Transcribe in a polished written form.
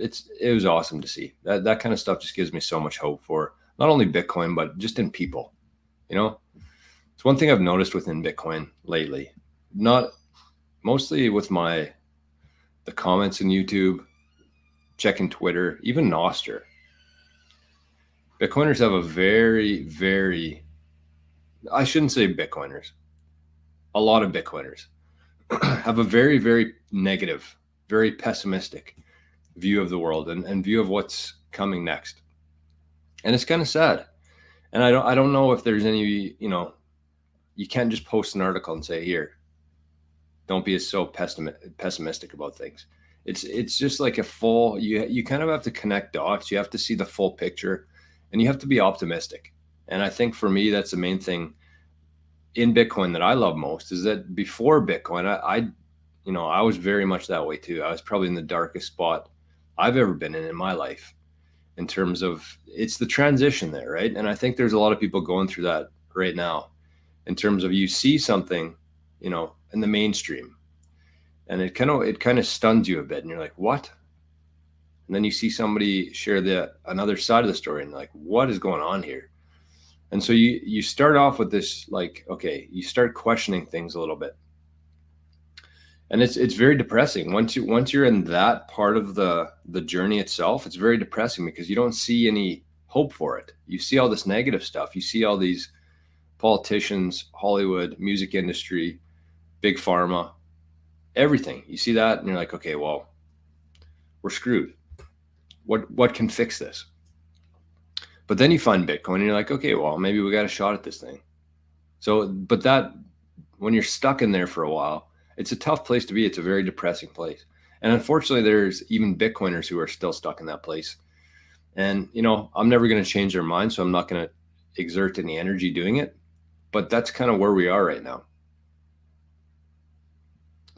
it was awesome to see. That kind of stuff just gives me so much hope for not only Bitcoin, but just in people. You know, it's one thing I've noticed within Bitcoin lately, not mostly with the comments in YouTube, checking Twitter, even Nostr. Bitcoiners have a very, very, I shouldn't say Bitcoiners, a lot of Bitcoiners have a very, very negative, very pessimistic view of the world and view of what's coming next. And it's kind of sad. And I don't know if there's any, you can't just post an article and say, here, don't be so pessimistic about things. It's just like a full, you kind of have to connect dots. You have to see the full picture and you have to be optimistic. And I think for me, that's the main thing in Bitcoin that I love most, is that before Bitcoin, I was very much that way too. I was probably in the darkest spot I've ever been in my life, in terms of it's the transition there, right? And I think there's a lot of people going through that right now, in terms of you see something, in the mainstream, and it kind of stuns you a bit, and you're like, what? And then you see somebody share another side of the story, and you're like, what is going on here? And so you start off with this, like, okay, you start questioning things a little bit. And it's very depressing. Once you're in that part of the journey itself, it's very depressing because you don't see any hope for it. You see all this negative stuff. You see all these politicians, Hollywood, music industry, big pharma, everything. You see that and you're like, okay, well, we're screwed. What can fix this? But then you find Bitcoin and you're like, okay, well, maybe we got a shot at this thing. So, but that, when you're stuck in there for a while, it's a tough place to be. It's a very depressing place. And unfortunately, there's even Bitcoiners who are still stuck in that place. And, I'm never going to change their mind, so I'm not going to exert any energy doing it. But that's kind of where we are right now.